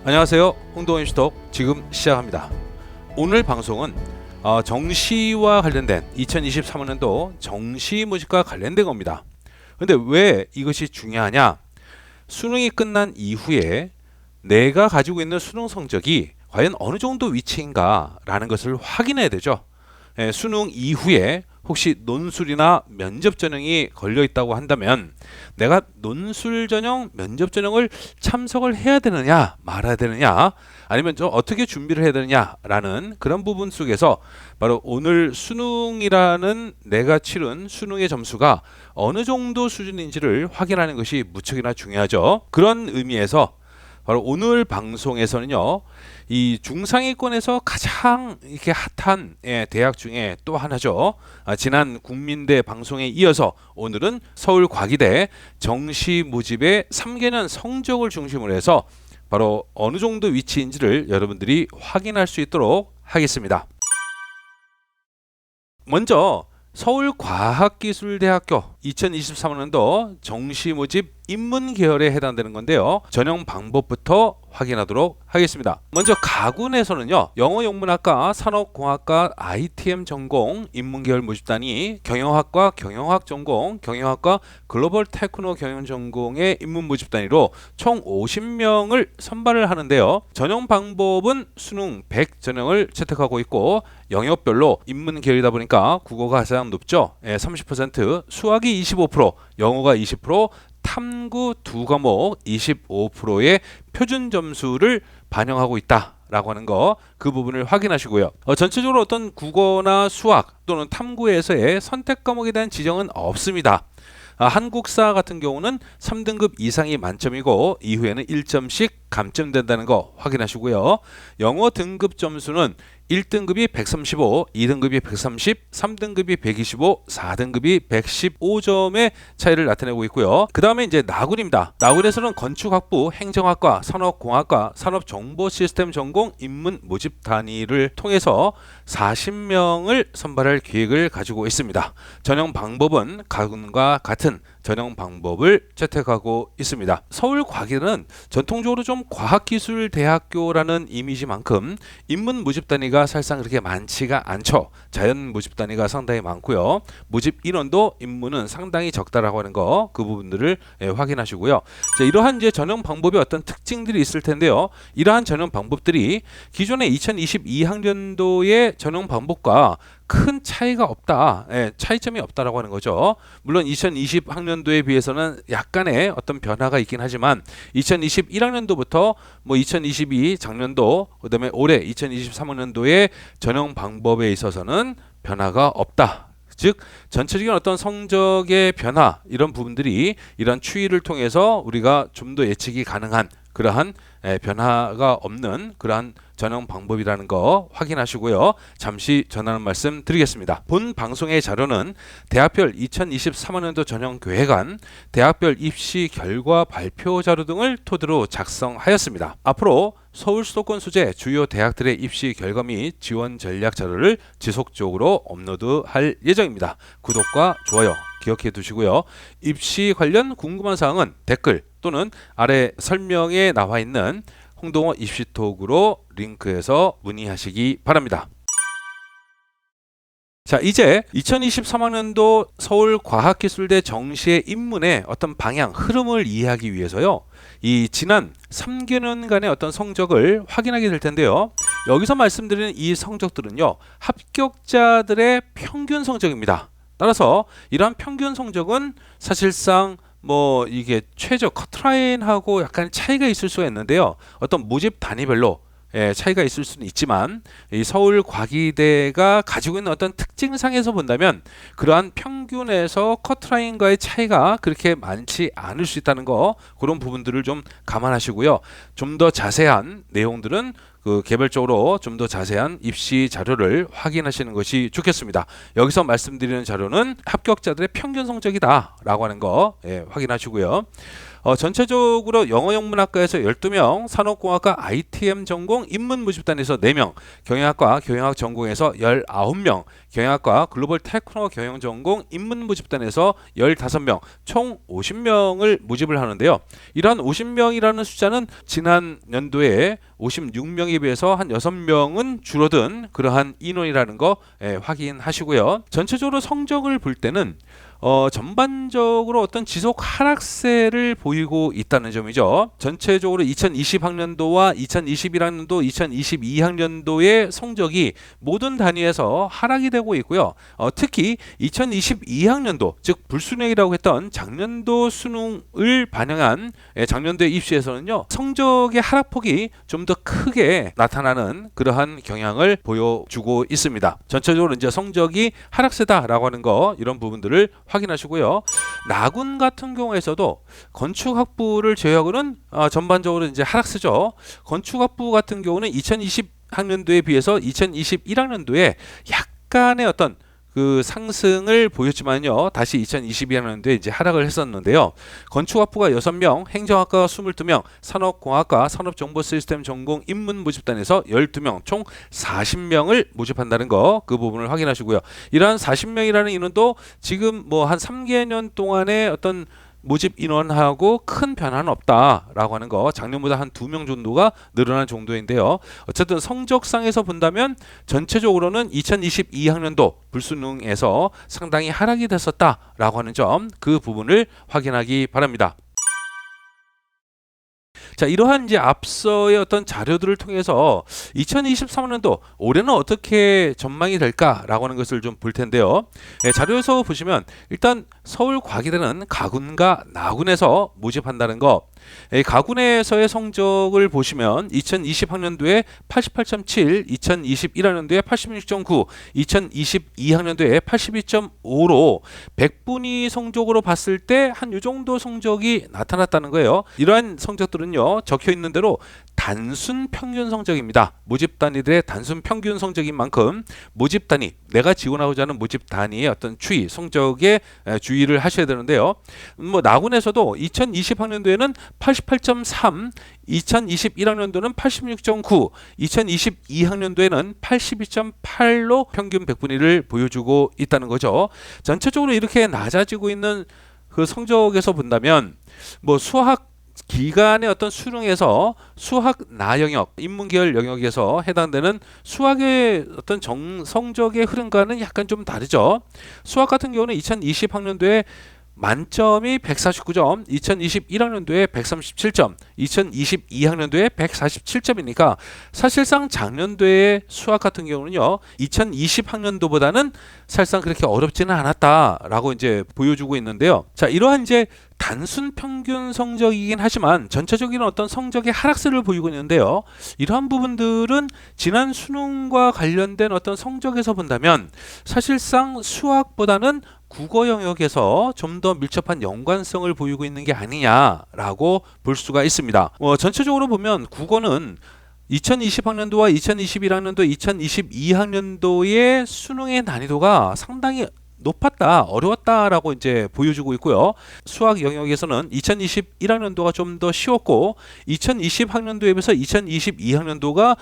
안녕하세요. 홍동원 슈톡 지금 시작합니다. 오늘 방송은 정시와 관련된 2023년도 정시 모집과 관련된 겁니다. 근데 왜 이것이 중요하냐? 수능이 끝난 이후에 내가 가지고 있는 수능 성적이 과연 어느 정도 위치인가 라는 것을 확인해야 되죠. 수능 이후에 혹시 논술이나 면접 전형이 걸려 있다고 한다면 내가 논술 전형, 면접 전형을 참석을 해야 되느냐 말아야 되느냐, 아니면 좀 어떻게 준비를 해야 되느냐라는 그런 부분 속에서 바로 오늘 수능이라는 내가 치른 수능의 점수가 어느 정도 수준인지를 확인하는 것이 무척이나 중요하죠. 그런 의미에서 바로 오늘 방송에서는요, 이 중상위권에서 가장 이렇게 핫한 대학 중에 또 하나죠. 지난 국민대 방송에 이어서 오늘은 서울과기대 정시 모집의 3개년 성적을 중심으로 해서 바로 어느 정도 위치인지를 여러분들이 확인할 수 있도록 하겠습니다. 먼저 서울과학기술대학교 2023년도 정시 모집 인문 계열에 해당되는 건데요. 전형 방법부터 확인하도록 하겠습니다. 먼저 가군에서는요, 영어 영문학과, 산업공학과, ITM 전공 인문 계열 모집단이 경영학과, 경영학 전공, 경영학과, 글로벌 테크노 경영 전공의 인문 모집단위로 총 50명을 선발을 하는데요. 전형 방법은 수능 100 전형을 채택하고 있고 영역별로 인문 계열이다 보니까 국어가 가장 높죠. 30%, 수학이 25%, 영어가 20%, 탐구 두 과목 25%의 표준 점수를 반영하고 있다라고 하는 거, 그 부분을 확인하시고요. 전체적으로 어떤 국어나 수학 또는 탐구에서의 선택 과목에 대한 지정은 없습니다. 한국사 같은 경우는 3등급 이상이 만점이고 이후에는 1점씩 감점된다는 거 확인하시고요. 영어 등급 점수는 1등급이 135, 2등급이 130, 3등급이 125, 4등급이 115점의 차이를 나타내고 있고요. 그 다음에 이제 나군입니다. 나군에서는 건축학부, 행정학과, 산업공학과, 산업정보시스템 전공 인문 모집 단위를 통해서 40명을 선발할 계획을 가지고 있습니다. 전형 방법은 가군과 같은 전형 방법을 채택하고 있습니다. 서울과기는 전통적으로 좀 과학기술대학교라는 이미지만큼 인문 모집 단위가 사실상 그렇게 많지가 않죠. 자연 모집 단위가 상당히 많고요. 모집 인원도 인문은 상당히 적다라고 하는 거, 그 부분들을 확인하시고요. 자, 이러한 이제 전형 방법의 어떤 특징들이 있을 텐데요. 이러한 전형 방법들이 기존의 2022학년도의 전형 방법과 큰 차이가 없다, 차이점이 없다라고 하는 거죠. 물론 2020학년도에 비해서는 약간의 어떤 변화가 있긴 하지만 2021학년도부터 뭐 2022 작년도, 그다음에 올해 2023학년도의 전형 방법에 있어서는 변화가 없다. 즉 전체적인 어떤 성적의 변화, 이런 부분들이 이런 추이를 통해서 우리가 좀 더 예측이 가능한 그러한 변화가 없는 그러한 전형 방법이라는 거 확인하시고요. 잠시 전하는 말씀 드리겠습니다. 본 방송의 자료는 대학별 2023학년도 전형 계획안, 대학별 입시 결과 발표 자료 등을 토대로 작성하였습니다. 앞으로 서울 수도권 소재 주요 대학들의 입시 결과 및 지원 전략 자료를 지속적으로 업로드할 예정입니다. 구독과 좋아요 기억해 두시고요. 입시 관련 궁금한 사항은 댓글 또는 아래 설명에 나와 있는 홍동원 입시톡으로 링크해서 문의하시기 바랍니다. 자, 이제 2023학년도 서울과학기술대 정시의 입문의 어떤 방향, 흐름을 이해하기 위해서요, 이 지난 3개년간의 어떤 성적을 확인하게 될 텐데요. 여기서 말씀드리는 이 성적들은요, 합격자들의 평균 성적입니다. 따라서 이러한 평균 성적은 사실상 뭐 이게 최저 커트라인하고 약간 차이가 있을 수가 있는데요. 어떤 모집 단위별로 차이가 있을 수는 있지만 이 서울과기대가 가지고 있는 어떤 특징상에서 본다면 그러한 평균에서 커트라인과의 차이가 그렇게 많지 않을 수 있다는 거, 그런 부분들을 좀 감안하시고요. 좀 더 자세한 내용들은 그 개별적으로 좀 더 자세한 입시 자료를 확인하시는 것이 좋겠습니다. 여기서 말씀드리는 자료는 합격자들의 평균 성적이다라고 하는 거 확인하시고요. 전체적으로 영어영문학과에서 12명, 산업공학과 ITM 전공 인문 모집단에서 4명, 경영학과 경영학 전공에서 19명, 경영학과 글로벌 테크노 경영 전공 인문 모집단에서 15명, 총 50명을 모집을 하는데요. 이러한 50명이라는 숫자는 지난 연도에 56명에 비해서 한 6명은 줄어든 그러한 인원이라는 거 확인하시고요. 전체적으로 성적을 볼 때는 전반적으로 어떤 지속 하락세를 보이고 있다는 점이죠. 전체적으로 2020학년도와 2021학년도, 2022학년도의 성적이 모든 단위에서 하락이 되고 있고요. 특히 2022학년도, 즉 불수능이라고 했던 작년도 수능을 반영한 작년도의 입시에서는요, 성적의 하락폭이 좀 더 크게 나타나는 그러한 경향을 보여주고 있습니다. 전체적으로 이제 성적이 하락세다라고 하는 거, 이런 부분들을 확인하시고요. 나군 같은 경우에서도 건축학부를 제외하고는 전반적으로 이제 하락세죠. 건축학부 같은 경우는 2020학년도에 비해서 2021학년도에 약간의 어떤 그 상승을 보였지만요, 다시 2022학년도에 이제 하락을 했었는데요. 건축학부가 6명, 행정학과가 22명, 산업공학과 산업정보시스템 전공 인문 모집단에서 12명, 총 40명을 모집한다는 거, 그 부분을 확인하시고요. 이러한 40명이라는 인원도 지금 뭐 한 3개년 동안의 어떤 모집 인원하고 큰 변화는 없다라고 하는 거, 작년보다 한 2명 정도가 늘어난 정도인데요. 어쨌든 성적상에서 본다면 전체적으로는 2022학년도 불수능에서 상당히 하락이 됐었다라고 하는 점, 그 부분을 확인하기 바랍니다. 자, 이러한 이제 앞서의 어떤 자료들을 통해서 2023년도 올해는 어떻게 전망이 될까라고 하는 것을 좀 볼 텐데요. 자료에서 보시면 일단 서울과기대는 가군과 나군에서 모집한다는 거. 가군에서의 성적을 보시면 2020학년도에 88.7, 2021학년도에 86.9, 2022학년도에 82.5로 100분위 성적으로 봤을 때 한 요 정도 성적이 나타났다는 거예요. 이러한 성적들은요, 적혀 있는 대로 단순 평균 성적입니다. 모집 단위들의 단순 평균 성적인 만큼 모집 단위, 내가 지원하고자 하는 모집 단위의 어떤 추이, 성적에 주의를 하셔야 되는데요. 뭐 나군에서도 2020학년도에는 88.3, 2021학년도는 86.9, 2022학년도에는 82.8로 평균 100분위를 보여주고 있다는 거죠. 전체적으로 이렇게 낮아지고 있는 그 성적에서 본다면 뭐 수학 기간의 어떤 수능에서 수학 나영역, 인문계열 영역에서 해당되는 수학의 어떤 성적의 흐름과는 약간 좀 다르죠. 수학 같은 경우는 2020학년도에 만점이 149점, 2021학년도에 137점, 2022학년도에 147점이니까 사실상 작년도의 수학 같은 경우는요, 2020학년도보다는 사실상 그렇게 어렵지는 않았다라고 이제 보여주고 있는데요. 자, 이러한 이제 단순 평균 성적이긴 하지만 전체적인 어떤 성적의 하락세를 보이고 있는데요. 이러한 부분들은 지난 수능과 관련된 어떤 성적에서 본다면 사실상 수학보다는 국어 영역에서 좀 더 밀접한 연관성을 보이고 있는 게 아니냐라고 볼 수가 있습니다. 전체적으로 보면 국어는 2020학년도와 2021학년도, 2022학년도의 수능의 난이도가 상당히 높았다, 어려웠다라고 이제 보여주고 있고요. 수학 영역에서는 2021학년도가 좀 더 쉬웠고 2020학년도에 비해서 2022학년도가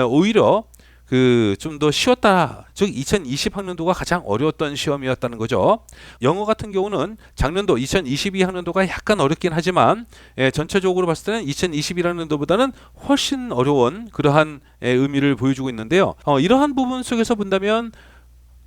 오히려 그 좀 더 쉬웠다, 즉 2020학년도가 가장 어려웠던 시험이었다는 거죠. 영어 같은 경우는 작년도 2022학년도가 약간 어렵긴 하지만 전체적으로 봤을 때는 2021학년도보다는 훨씬 어려운 그러한 의미를 보여주고 있는데요. 이러한 부분 속에서 본다면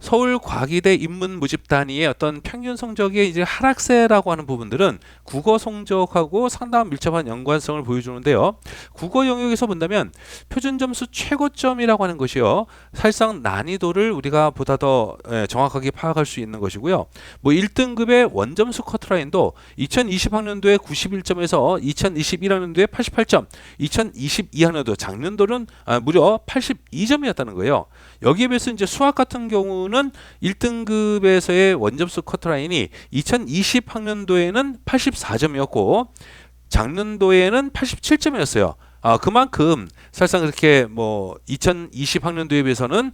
서울과기대 인문 모집 단위의 어떤 평균 성적의 이제 하락세라고 하는 부분들은 국어 성적하고 상당한 밀접한 연관성을 보여주는데요. 국어 영역에서 본다면 표준 점수 최고점이라고 하는 것이요, 사실상 난이도를 우리가 보다 더 정확하게 파악할 수 있는 것이고요. 뭐 1등급의 원점수 커트라인도 2020학년도에 91점에서 2021학년도에 88점, 2022학년도 작년도는 무려 82점이었다는 거예요. 여기에 비해서 이제 수학 같은 경우는 1등급에서의 원점수 커트라인이 2020학년도에는 84점이었고 작년도에는 87점이었어요. 그만큼 사실상 그렇게 뭐 2020학년도에 비해서는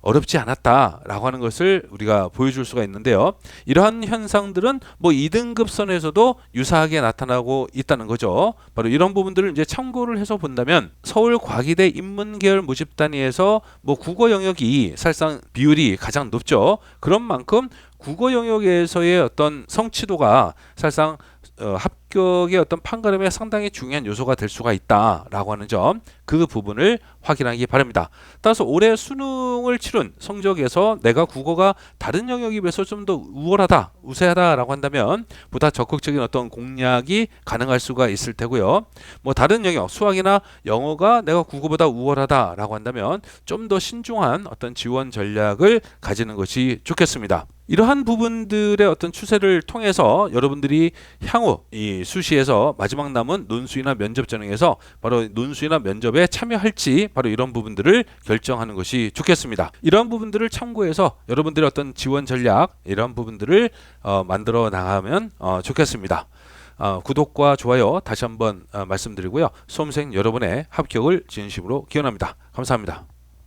어렵지 않았다라고 하는 것을 우리가 보여줄 수가 있는데요. 이러한 현상들은 뭐 2등급 선에서도 유사하게 나타나고 있다는 거죠. 바로 이런 부분들을 이제 참고를 해서 본다면 서울과기대 인문계열 모집 단위에서 뭐 국어 영역이 사실상 비율이 가장 높죠. 그런 만큼 국어 영역에서의 어떤 성취도가 사실상 합격의 어떤 판가름에 상당히 중요한 요소가 될 수가 있다라고 하는 점, 그 부분을 확인하기 바랍니다. 따라서 올해 수능을 치른 성적에서 내가 국어가 다른 영역에 비해서 좀 더 우월하다, 우세하다라고 한다면 보다 적극적인 어떤 공략이 가능할 수가 있을 테고요. 뭐 다른 영역, 수학이나 영어가 내가 국어보다 우월하다라고 한다면 좀 더 신중한 어떤 지원 전략을 가지는 것이 좋겠습니다. 이러한 부분들의 어떤 추세를 통해서 여러분들이 향후 이 수시에서 마지막 남은 논술이나 면접 전형에서 바로 논술이나 면접에 참여할지 바로 이런 부분들을 결정하는 것이 좋겠습니다. 이러한 부분들을 참고해서 여러분들의 어떤 지원 전략 이런 부분들을 만들어 나가면 좋겠습니다. 구독과 좋아요 다시 한번 말씀드리고요. 수험생 여러분의 합격을 진심으로 기원합니다. 감사합니다.